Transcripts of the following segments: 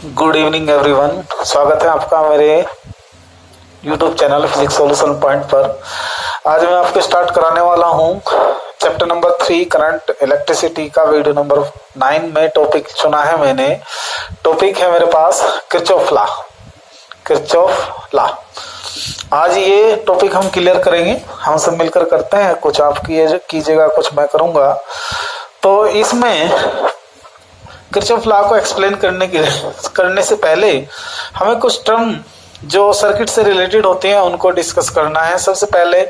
Good evening everyone. स्वागत है आपका मेरे YouTube channel physics solution point पर। आज मैं आपको स्टार्ट कराने वाला हूं चैप्टर नंबर 3 करंट इलेक्ट्रिसिटी का वीडियो नंबर 9 में टॉपिक चुना है मैंने। टॉपिक है मेरे पास किरचॉफ लॉ। आज ये टॉपिक हम क्लियर करेंगे, हम सब मिलकर करते हैं। कुछ आप कीजिएगा, कुछ मैं करूंगा। तो इसमें किरचॉफ लॉ को एक्सप्लेन करने से पहले हमें कुछ टर्म जो सर्किट से रिलेटेड होते हैं उनको डिस्कस करना है। सबसे पहले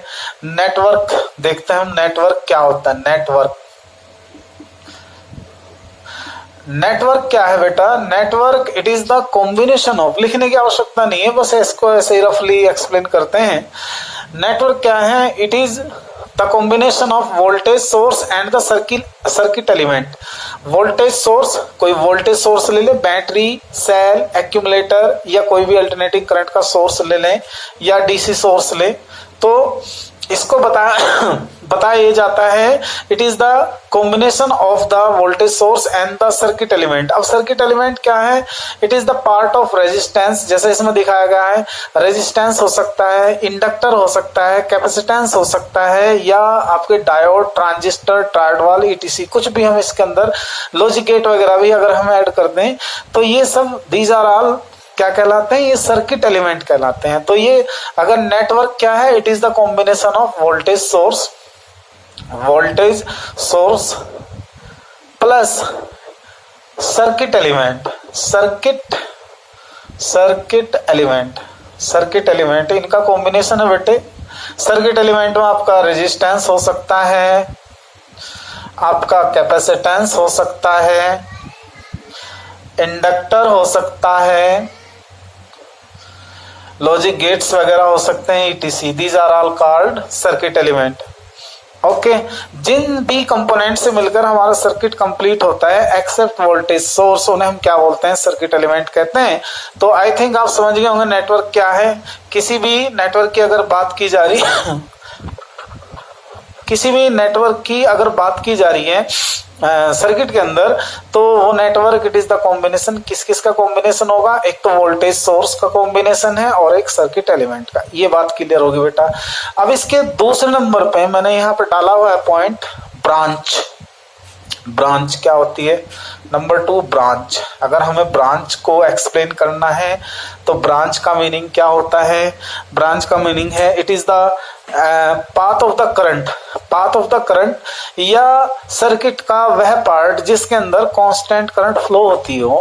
नेटवर्क देखते हैं हम। नेटवर्क क्या होता है? नेटवर्क क्या है बेटा? Network it is the combination of, लिखने की आवश्यकता नहीं है, बस इसको ऐसे ही रफली एक्सप्लेन करते हैं। नेटवर्क क्या है? It is the combination of voltage source and the circuit element. Voltage source, कोई वोल्टेज सोर्स ले ले, बैटरी, सेल, एक्यूमुलेटर या कोई भी अल्टरनेटिंग करंट का सोर्स ले लें या डीसी सोर्स ले, तो इसको बताया जाता है it is the combination of the voltage source and the circuit element. अब सर्किट एलिमेंट क्या है? It is the part of resistance, जैसे इसमें दिखाया गया है। रेजिस्टेंस हो सकता है, इंडक्टर हो सकता है, कैपेसिटेंस हो सकता है, या आपके डायोड, ट्रांजिस्टर, ट्रायोड वाल, ईटीसी, कुछ भी हम इसके अंदर लॉजिक गेट वगैरह भी अगर हम ऐड कर दें तो ये सब दीज आर ऑल क्या कहलाते हैं? ये सर्किट एलिमेंट कहलाते हैं। तो ये अगर नेटवर्क क्या है? It is the combination of voltage source plus circuit element इनका कॉम्बिनेशन है बेटे। सर्किट एलिमेंट में आपका रेजिस्टेंस हो सकता है, आपका कैपेसिटेंस हो सकता है, इंडक्टर हो सकता है, लॉजिक गेट्स वगैरह हो सकते हैं, etc. These are all called circuit element. Okay, जिन भी कंपोनेंट से मिलकर हमारा सर्किट कंप्लीट होता है एक्सेप्ट वोल्टेज सोर्स, उन्हें हम क्या बोलते हैं? सर्किट एलिमेंट कहते हैं। तो आई थिंक आप समझ गए होंगे नेटवर्क क्या है। किसी भी नेटवर्क की अगर बात की जा रही है किसी भी नेटवर्क की अगर बात की जा रही है सर्किट के अंदर, तो वो network it is the combination. किस का कॉम्बिनेशन होगा? एक तो वोल्टेज सोर्स का कॉम्बिनेशन है और एक सर्किट एलिमेंट का। ये बात क्लियर होगी बेटा। अब इसके दूसरे नंबर पे मैंने यहाँ पे डाला हुआ है पॉइंट ब्रांच क्या होती है? Number 2 branch. अगर हमें ब्रांच को एक्सप्लेन करना है तो ब्रांच का मीनिंग क्या होता है? ब्रांच का मीनिंग है it is the path of the current या सर्किट का वह पार्ट जिसके अंदर कांस्टेंट करंट फ्लो होती हो।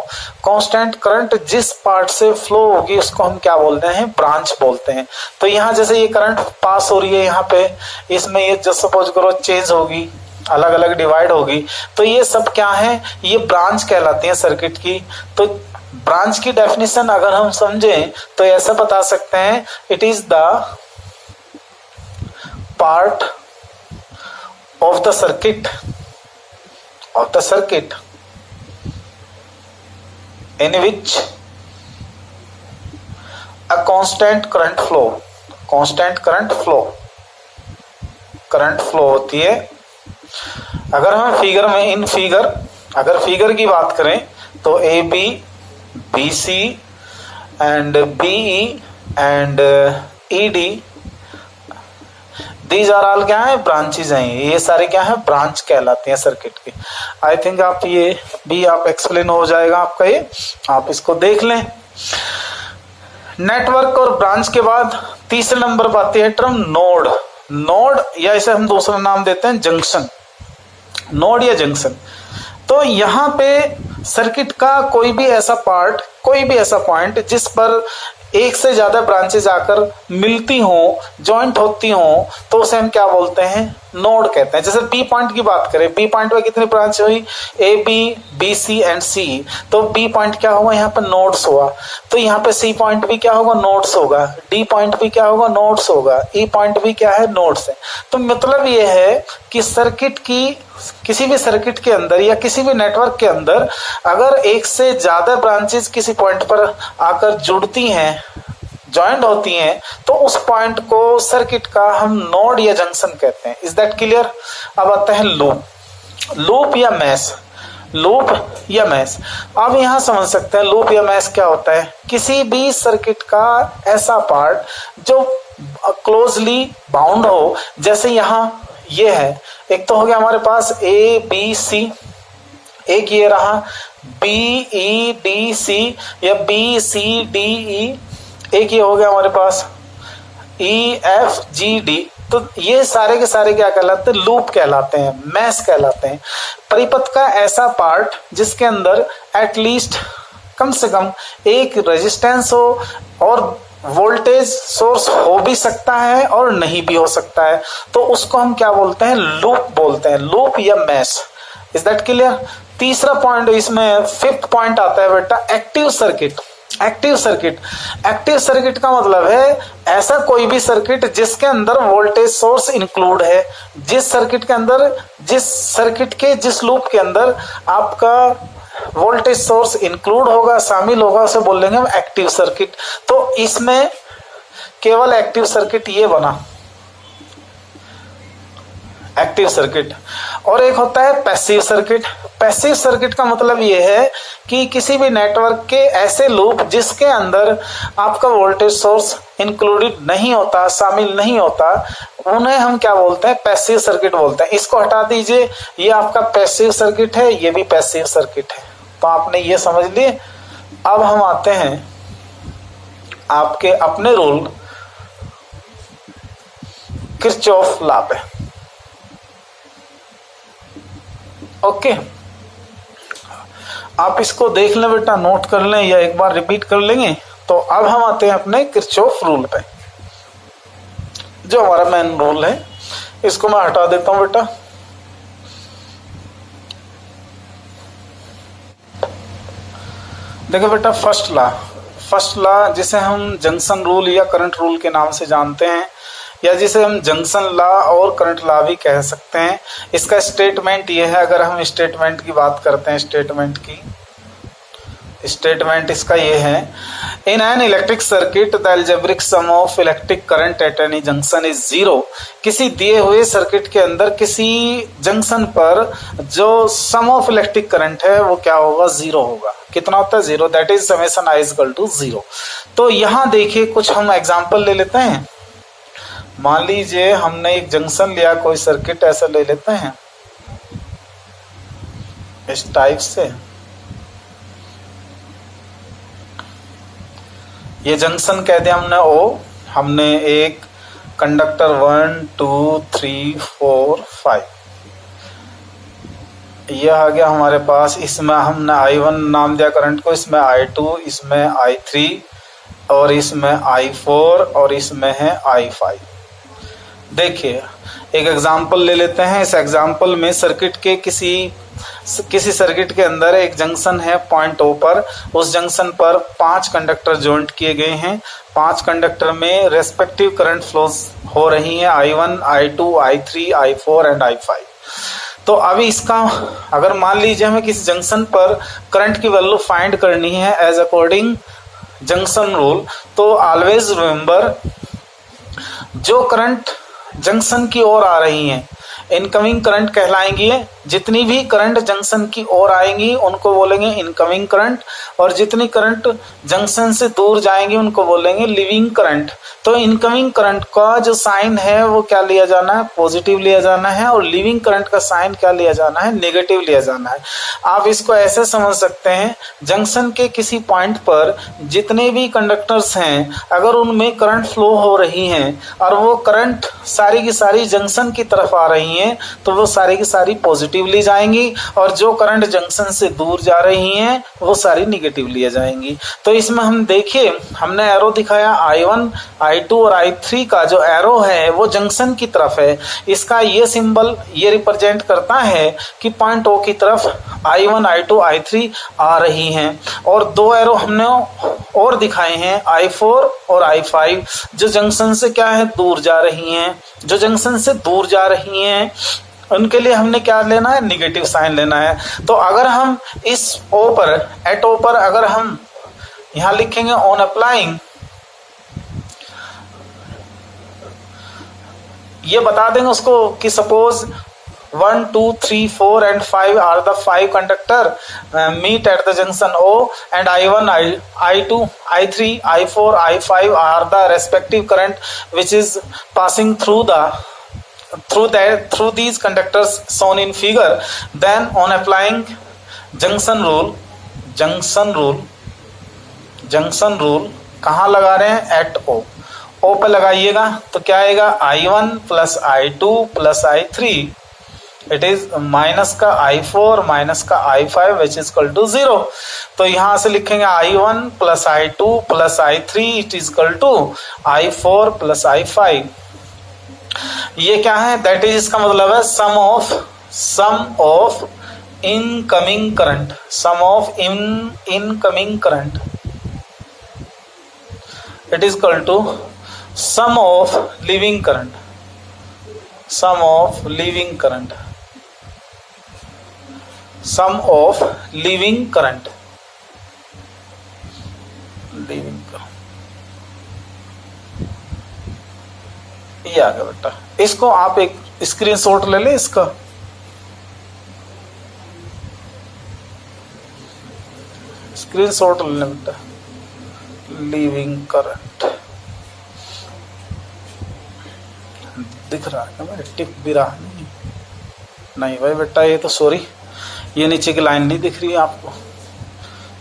कांस्टेंट करंट जिस पार्ट से फ्लो होगी उसको हम क्या बोलते हैं? ब्रांच बोलते हैं। तो यहाँ जैसे ये करंट पास हो रही है यहाँ पे, इसमें ये जस्ट सपोज करो चेंज होगी, अलग अलग डिवाइड होगी, तो ये सब क्या है? ये ब्रांच कहलाती है सर्किट की। तो ब्रांच की डेफिनेशन अगर हम समझें तो ऐसा बता सकते हैं it is the part of the circuit in which a constant current flow होती है। अगर हम अगर फिगर की बात करें तो A B, B C and B E and E D, these are all क्या है? ब्रांचेज हैं। ये सारे क्या है? ब्रांच कहलाते हैं सर्किट के। आई थिंक आप ये भी आप एक्सप्लेन हो जाएगा आपका, ये आप इसको देख लें। नेटवर्क और ब्रांच के बाद तीसरे नंबर पर आती है टर्म नोड या इसे हम दूसरा नाम देते हैं जंक्शन। नोड या जंक्शन। तो यहाँ पे सर्किट का कोई भी ऐसा पॉइंट जिस पर एक से ज्यादा ब्रांचेज आकर मिलती हो, जॉइंट होती हो, तो उसे हम क्या बोलते हैं? नोड कहते हैं। जैसे बी पॉइंट की बात करें, बी पॉइंट में कितनी ब्रांच हुई? A B, B C and C. तो बी पॉइंट क्या होगा? यहाँ पर नोड्स हुआ। तो यहाँ पे सी पॉइंट भी क्या होगा? नोड्स होगा। डी पॉइंट भी क्या होगा? नोड्स होगा। ई पॉइंट भी क्या है? नोड्स है। तो मतलब ये है कि किसी भी सर्किट के अंदर या किसी भी नेटवर्क के अंदर अगर एक से ज्यादा ब्रांचेस किसी पॉइंट पर आकर जुड़ती हैं, ज्वाइंट होती हैं, तो उस पॉइंट को सर्किट का हम नोड या जंक्शन कहते हैं। Is that clear? अब आता है लूप या मैश। लूप या मैश। अब यहां समझ सकते हैं लूप या मैश क्या होता है। किसी भी सर्किट का ऐसा पार्ट जो क्लोजली बाउंड हो, जैसे यहां ये है, एक तो हो गया हमारे पास ए बी सी, एक ये रहा बी ई डी सी या बी सी डी ई, एक ये हो गया हमारे पास ई एफ जी डी। तो ये सारे के सारे क्या कहलाते हैं? लूप कहलाते हैं, मैश कहलाते हैं। परिपथ का ऐसा पार्ट जिसके अंदर एटलीस्ट कम से कम एक रेजिस्टेंस हो और वोल्टेज सोर्स हो भी सकता है और नहीं भी हो सकता है, तो उसको हम क्या बोलते हैं? लूप बोलते हैं, लूप या मैश। Is that clear? तीसरा पॉइंट इसमें, फिफ्थ पॉइंट आता है बेटा active circuit. Active circuit, active circuit का मतलब है ऐसा कोई भी सर्किट जिसके अंदर वोल्टेज सोर्स इंक्लूड है। जिस सर्किट के अंदर, जिस लूप के अंदर आपका वोल्टेज सोर्स इंक्लूड होगा, शामिल होगा, उसे बोल लेंगे हम एक्टिव सर्किट। तो इसमें केवल एक्टिव सर्किट ये बना एक्टिव सर्किट। और एक होता है पैसिव सर्किट। पैसिव सर्किट का मतलब ये है कि किसी भी नेटवर्क के ऐसे लूप जिसके अंदर आपका वोल्टेज सोर्स इंक्लूडेड नहीं होता, शामिल नहीं होता, उन्हें हम क्या बोलते हैं? पैसिव सर्किट बोलते हैं। इसको हटा दीजिए, ये आपका पैसिव सर्किट है, ये भी पैसिव सर्किट है। तो आपने ये समझ लिए। अब हम आते हैं आपके अपने रूल किरचॉफ लॉ पे। ओके, आप इसको देख लें बेटा, नोट कर लें या एक बार रिपीट कर लेंगे। तो अब हम आते हैं अपने किरचॉफ रूल पे, जो हमारा मेन रूल है। इसको मैं हटा देता हूं बेटा। देखो बेटा, फर्स्ट लॉ जिसे हम जंक्शन रूल या करंट रूल के नाम से जानते हैं, या जिसे हम जंक्शन लॉ और करंट लॉ भी कह सकते हैं। इसका स्टेटमेंट ये है, अगर हम स्टेटमेंट की बात करते हैं, स्टेटमेंट इसका ये है, in an electric circuit the algebraic sum of electric current at any junction is zero. किसी दिए हुए सर्किट के अंदर किसी जंक्शन पर जो सम ऑफ इलेक्ट्रिक करंट है वो क्या होगा? जीरो होगा। कितना होता है? Zero. That is summation I is equal to zero. तो यहां देखिए कुछ हम एग्जाम्पल ले लेते हैं। मान लीजिए हमने एक जंक्शन लिया, कोई सर्किट ऐसा ले लेते हैं इस टाइप से। ये जंक्शन कह दिया हमने ओ, हमने एक कंडक्टर 1 2 3 4 5 ये आ गया हमारे पास। इसमें हमने I1 नाम दिया करंट को, इसमें I2, इसमें I3 और इसमें I4 और इसमें है I5। देखिए एक एग्जाम्पल ले लेते हैं। इस एग्जाम्पल में सर्किट के किसी सर्किट के अंदर एक जंक्शन है पॉइंट O पर। उस जंक्शन पर 5 कंडक्टर जॉइंट किए गए हैं। 5 कंडक्टर में रेस्पेक्टिव करंट फ्लोज हो रही हैं, I1, I2, I3, I4 and I5। तो अभी इसका अगर मान लीजिए हमें किसी जंक्शन पर करंट की वैल्यू फाइंड करनी है एज अकॉर्डिंग जंक्शन रूल, तो ऑलवेज रिमेंबर जो करंट जंक्शन की ओर आ रही हैं इनकमिंग करंट कहलाएंगी। जितनी भी करंट जंक्शन की ओर आएंगी उनको बोलेंगे इनकमिंग करंट, और जितनी करंट जंक्शन से दूर जाएंगी उनको बोलेंगे लीविंग करंट। तो इनकमिंग करंट का जो साइन है वो क्या लिया जाना है? पॉजिटिव लिया जाना है, और लीविंग करंट का साइन क्या लिया जाना है? नेगेटिव लिया जाना है। आप इसको ऐसे समझ सकते हैं, जंक्शन के किसी पॉइंट पर जितने भी कंडक्टर्स हैं अगर उनमें करंट फ्लो हो रही हैं और वो करंट सारी की सारी जंक्शन की तरफ आ रही हैं, तो वो सारी की सारी पॉजिटिव ली जाएंगी, और जो करंट जंक्शन से दूर जा रही हैं वो सारी निगेटिव ली जाएंगी। तो इसमें हम देखिए, हमने एरो दिखाया I1, I2 और I3 का जो एरो है वो जंक्शन की तरफ है। इसका ये सिंबल ये रिप्रेजेंट करता है कि पॉइंट O की तरफ I1, I2, I3 आ रही हैं। और 2 एरो हमने और दिखाए हैं I4 और I5, जो जंक्शन से क्या है? दूर जा रही हैं। जो जंक्शन से दूर जा रही हैं उनके लिए हमने क्या लेना है? निगेटिव साइन लेना है। तो अगर हम इस O पर, एट O पर अगर हम यहां लिखेंगे ऑन अप्लाइंग, ये बता देंगे उसको कि suppose 1, 2, 3, 4 and 5 are the 5 conductor meet at the junction O, and I1, I2, I3, I4, I5 are the respective current which is passing through these conductors shown in figure. Then on applying junction rule कहाँ लगा रहे हैं? Eight ओ पे लगाइएगा तो क्या आएगा? I1 plus I2 plus I3, it is minus का I4 माइनस का I5 which is equal to 0. तो यहां से लिखेंगे I1 plus I2 plus I3 it is equal to I4 plus I5. ये क्या है? दैट इज, इसका मतलब है sum of incoming current, incoming current it is equal to sum of leaving current, sum of leaving current. ये आ गया बेटा. इसको आप एक स्क्रीनशॉट ले लें इसका. स्क्रीनशॉट ले लें बेटा. लीविंग करंट दिख रहा है मेरे? टिक भी रहा नहीं भाई बेटा, ये तो सॉरी, ये नीचे की लाइन नहीं दिख रही है आपको,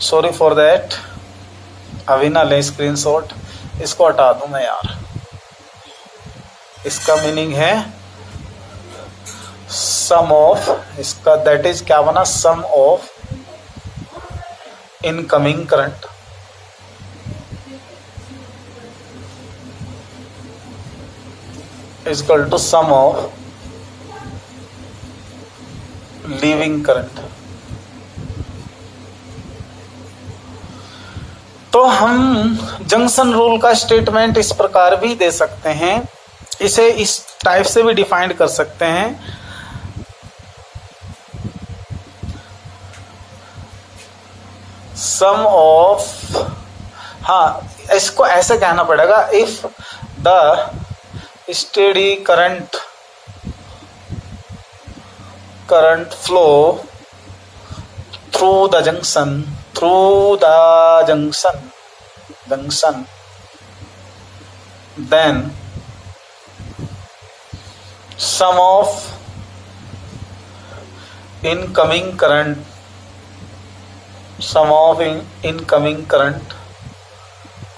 सॉरी फॉर दैट. अभी ना ले स्क्रीनशॉट, इसको हटा दूं मैं यार. इसका मीनिंग है सम ऑफ, इसका दैट इज क्या बना? Sum of incoming current is equal to sum of leaving current. तो हम जंक्शन रूल का स्टेटमेंट इस प्रकार भी दे सकते हैं, इसे इस टाइप से भी डिफाइन कर सकते हैं. सम ऑफ, हाँ इसको ऐसे कहना पड़ेगा, if the steady current flow through the junction, then sum of incoming current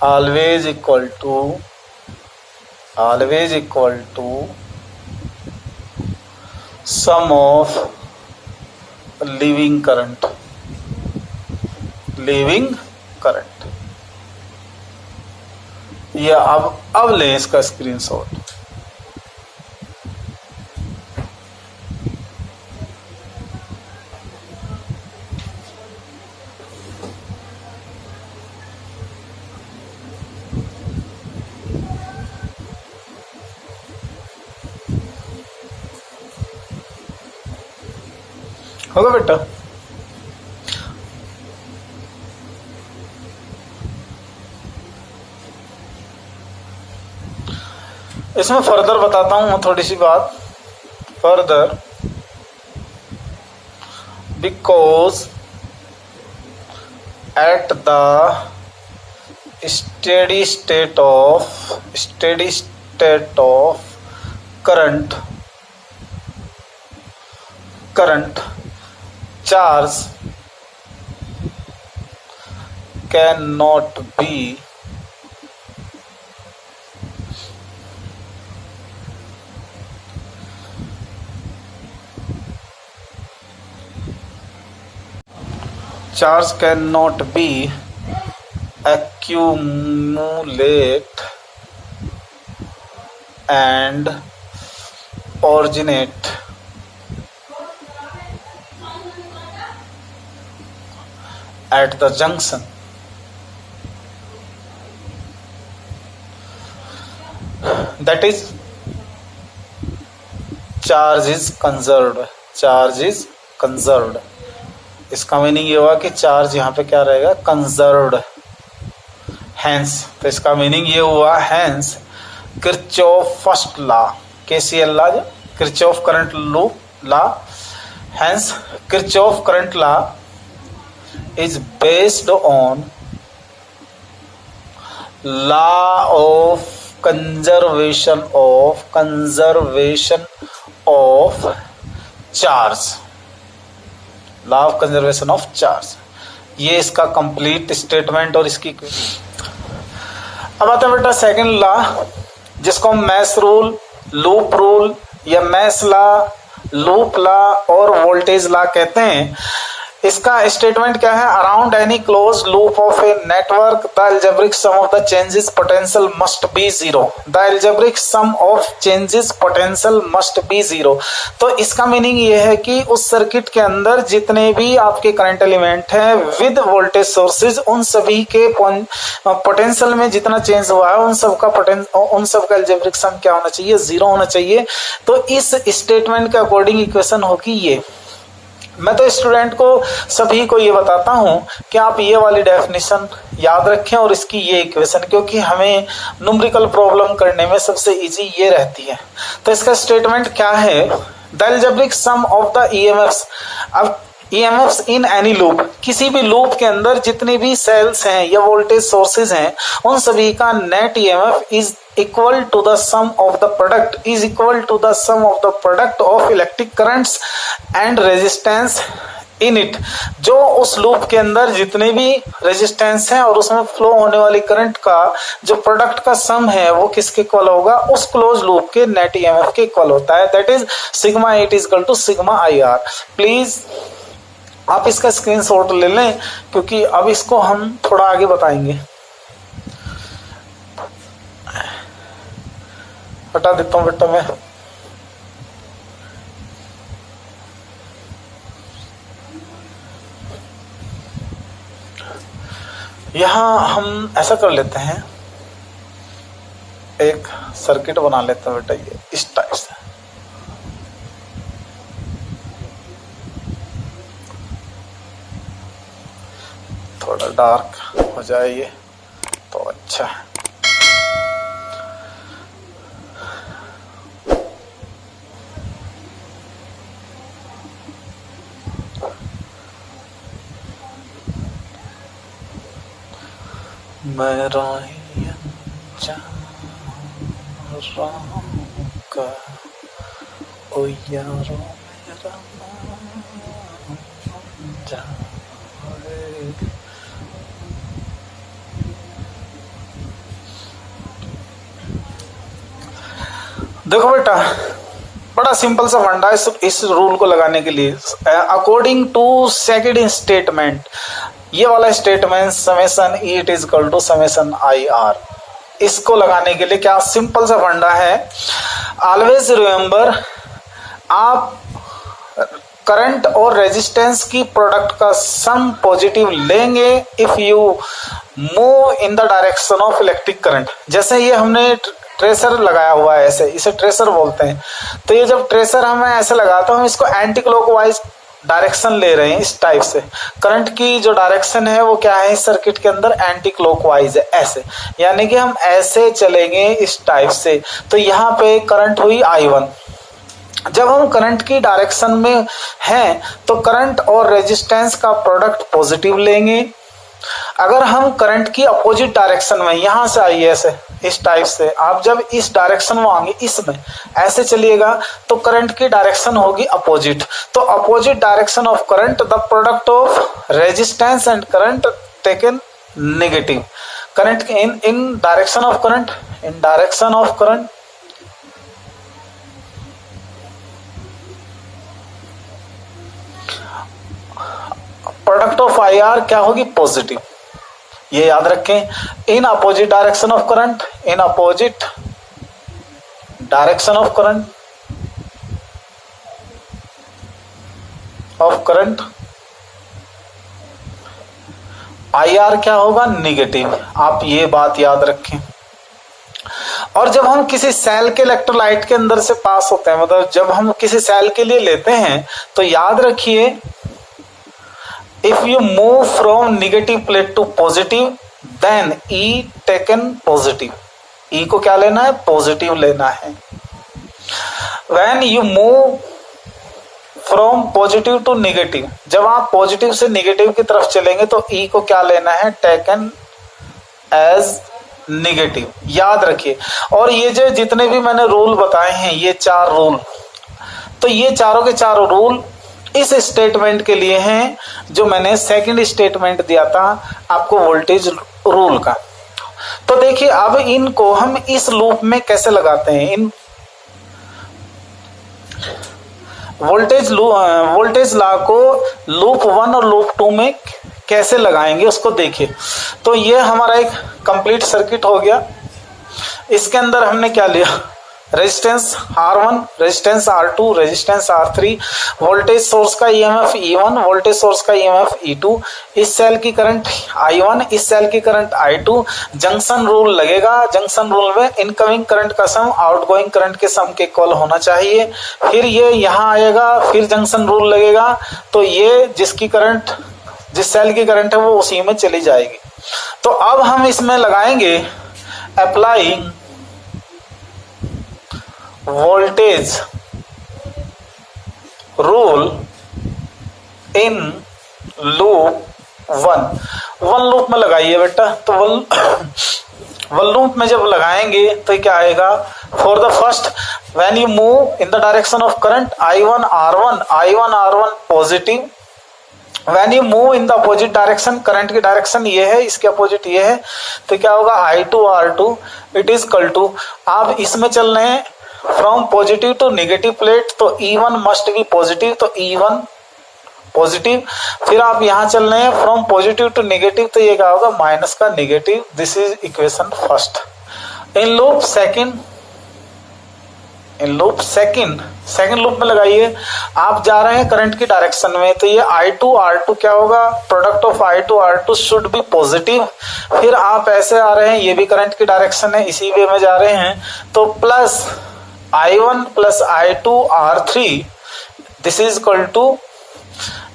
always equal to sum of leaving current. ये अब लें इसका स्क्रीनशॉट. होगा बेटा? इसमें फर्दर बताता हूं थोड़ी सी बात. Further, because at the steady state of current charge cannot be accumulate and originate at the junction. That is, charge is conserved. इसका मीनिंग ये हुआ कि चार्ज यहाँ पे क्या रहेगा? कंजर्व्ड. हैंस, तो इसका मीनिंग ये हुआ, hence Kirchhoff first law, KCL law, Kirchhoff current law law. Hence, Kirchhoff current law is based on law of conservation of charge. Law of conservation of charge, ये इसका कंप्लीट स्टेटमेंट और इसकी। अब आता है बेटा सेकंड लॉ, जिसको हम मैश रूल, लूप रूल या मैश लॉ, लूप लॉ और वोल्टेज लॉ कहते हैं। इसका स्टेटमेंट क्या है? Around any close loop of a network the algebraic sum of the changes potential must be zero. The algebraic sum of changes potential must be zero. तो इसका meaning ये है कि उस सर्किट के अंदर जितने भी आपके करंट एलिमेंट हैं विद वोल्टेज सोर्सेज, उन सभी के पोटेंशियल में जितना चेंज हुआ है उन सबका एल्जेब्रिक सम क्या होना चाहिए? जीरो होना चाहिए। तो इस स्टेटमेंट के अकॉर्डिंग इक्वेशन होगी ये। मैं तो स्टूडेंट को सभी को ये बताता हूं कि आप ये वाली डेफिनेशन याद रखें और इसकी ये इक्वेशन, क्योंकि हमें न्यूमेरिकल प्रॉब्लम करने में सबसे इजी ये रहती है। तो इसका स्टेटमेंट क्या है? The algebraic sum of the EMFs. अब ईएमएफ्स इन एनी लूप, किसी भी लूप के अंदर जितने भी सेल्स हैं या वोल्टेज सोर्सेज हैं उन सभी का net EMF is equal to the sum of the product of electric currents and resistance in it। जो उस लूप के अंदर जितने भी रेजिस्टेंस हैं और उसमें फ्लो होने वाली करंट का जो प्रोडक्ट का सम है वो किसके इक्वल होगा? उस क्लोज लूप के नेट ईएमएफ के इक्वल होता है। That is sigma it is equal to sigma I R. Please आप इसका स्क्रीनशॉट ले लें, क्योंकि अब इसको हम थोड़ा आगे बताएंगे। हटा देता हूं बेटा मैं। यहां हम ऐसा कर लेते हैं, एक सर्किट बना लेते हैं बेटा, ये इस टाइप से। थोड़ा डार्क हो जाए ये तो अच्छा है। मेरा का ओ यारो मेरा देखो बेटा, बड़ा सिंपल सा फंडा है इस रूल को लगाने के लिए। अकॉर्डिंग टू सेकंड स्टेटमेंट, ये वाला statement summation E it is equal to summation I R, इसको लगाने के लिए क्या सिंपल सा फंडा है? ऑलवेज रिमेंबर, आप करंट और रेजिस्टेंस की प्रोडक्ट का सम पॉजिटिव लेंगे if you move in the direction of electric current. जैसे ये हमने ट्रेसर लगाया हुआ है, ऐसे इसे ट्रेसर बोलते हैं। तो ये जब ट्रेसर हमें ऐसे लगाता हूं, हम इसको एंटी क्लॉकवाइज डायरेक्शन ले रहे हैं इस टाइप से। करंट की जो डायरेक्शन है वो क्या है इस सर्किट के अंदर? एंटी क्लॉकवाइज है, ऐसे, यानी कि हम ऐसे चलेंगे इस टाइप से। तो यहाँ पे करंट हुई I1। जब हम करंट की डायरेक्शन में हैं तो करंट और रेजिस्टेंस का प्रोडक्ट पॉजिटिव लेंगे। अगर हम करंट की अपोजिट डायरेक्शन में, यहां से आइए ऐसे इस टाइप से, आप जब इस डायरेक्शन में आएंगे, इसमें ऐसे चलिएगा तो करंट की डायरेक्शन होगी अपोजिट। तो opposite direction of current, the product of resistance and current taken negative. Current in direction of current, in direction of current product of I R क्या होगी? पॉजिटिव। ये याद रखें। In opposite direction of current, in opposite direction of current I R क्या होगा? Negative. आप ये बात याद रखें। और जब हम किसी सेल के इलेक्ट्रोलाइट के अंदर से पास होते हैं, मतलब जब हम किसी सेल के लिए लेते हैं, तो याद रखिए if you move from negative plate to positive then E taken positive। E को क्या लेना है? पॉजिटिव लेना है। when you move from positive to negative, जब आप पॉजिटिव से नेगेटिव की तरफ चलेंगे तो ई को क्या लेना है, टेकन एज नेगेटिव, याद रखिए। और ये जो जितने भी मैंने रूल बताए हैं, ये 4 रूल, तो ये चारों के चारों रूल इस स्टेटमेंट के लिए हैं जो मैंने सेकंड स्टेटमेंट दिया था आपको वोल्टेज रूल का। तो देखिए अब इनको हम इस लूप में कैसे लगाते हैं, इन वोल्टेज लॉ को लूप 1 और लूप 2 में कैसे लगाएंगे उसको देखिए। तो ये हमारा एक कंप्लीट सर्किट हो गया। इसके अंदर हमने क्या लिया, resistance R1, resistance R2, resistance R3, voltage source का EMF E1, वोल्टेज सोर्स का EMF E2, इस सेल की करंट I1, इस सेल की करंट I2। जंक्शन रूल लगेगा, जंक्शन रूल में इनकमिंग करंट का सम आउटगोइंग करंट के सम के इक्वल होना चाहिए। फिर ये यहाँ आएगा, फिर जंक्शन रूल लगेगा, तो ये जिसकी करंट, जिस सेल की करंट है वो उसी में चली जाएगी। तो अब हम इसमें लगाएंगे applying voltage rule in loop 1 loop में लगाइए बेटा। तो वन लूप में जब लगाएंगे तो क्या आएगा, for the first when you move in the direction of current I1 R1 positive, when you move in the opposite direction, current की डायरेक्शन ये है, इसके अपोजिट ये है, तो क्या होगा I2 R2 it is equal to, आप इसमें चल रहे हैं from positive to negative plate, तो E1 मस्ट बी पॉजिटिव, तो E1 पॉजिटिव। फिर आप यहां चल रहे हैं फ्रॉम पॉजिटिव टू नेगेटिव, तो ये क्या होगा, माइनस का negative. This is equation first. In loop second loop में लगाइए, आप जा रहे हैं करंट की डायरेक्शन में, तो ये I2 R2 क्या होगा, product of I2 R2 should be positive. फिर आप ऐसे आ रहे हैं, ये भी करंट की डायरेक्शन है, इसी वे में जा रहे हैं, तो plus I1 plus I2 R3 this is equal to,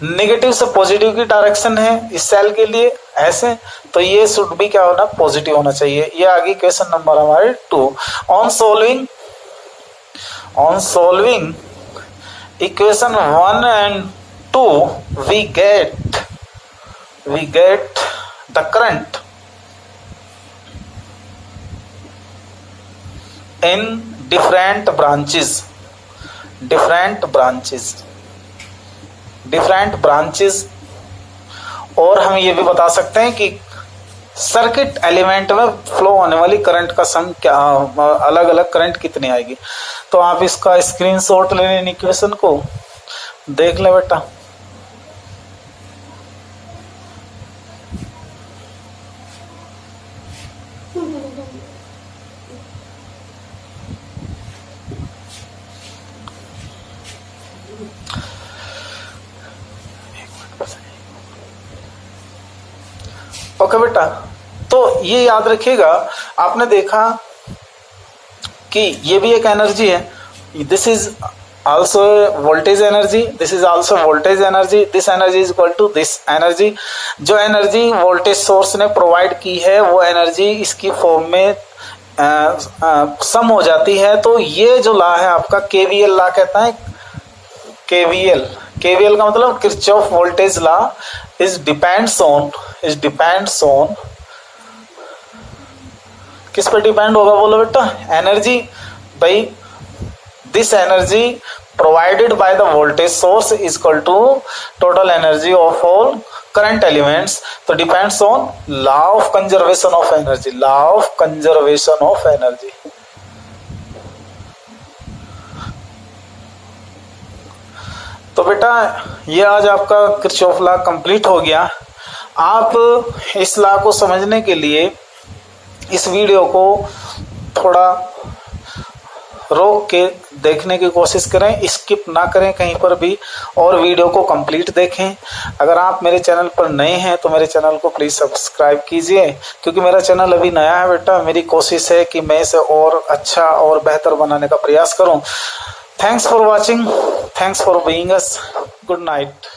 negative से पॉजिटिव की डायरेक्शन है इस सेल के लिए ऐसे, तो ये शुड भी क्या होना, पॉजिटिव होना चाहिए। ये आगे क्वेश्चन नंबर हमारे 2। On solving equation 1 and 2 we get the current in different branches। और हम ये भी बता सकते हैं कि सर्किट एलिमेंट में फ्लो होने वाली करंट का सम क्या, अलग अलग करंट कितनी आएगी। तो आप इसका स्क्रीनशॉट ले लें, इक्वेशन को देख ले बेटा। ओके बेटा, तो ये याद रखिएगा, आपने देखा कि ये भी एक एनर्जी है, this is also voltage energy, this is also voltage energy, this energy is equal to this energy. जो एनर्जी वोल्टेज सोर्स ने प्रोवाइड की है वो एनर्जी इसकी फॉर्म में सम हो जाती है। तो ये जो लॉ है आपका केवीएल लॉ कहता है, केवीएल का मतलब Kirchhoff voltage law is depends on किस पर डिपेंड होगा बोलो बेटा, energy by this energy provided by the voltage source is equal to total energy of all current elements. तो depends on law of conservation of energy, तो बेटा ये आज आपका किरचॉफ लॉ कंप्लीट हो गया। आप इस लॉ को समझने के लिए इस वीडियो को थोड़ा रोक के देखने की कोशिश करें, स्किप ना करें कहीं पर भी, और वीडियो को कंप्लीट देखें। अगर आप मेरे चैनल पर नए हैं तो मेरे चैनल को प्लीज़ सब्सक्राइब कीजिए, क्योंकि मेरा चैनल अभी नया है बेटा। मेरी कोशिश है कि मैं इसे और अच्छा और बेहतर बनाने का प्रयास करूं। Thanks for watching, thanks for being us, good night.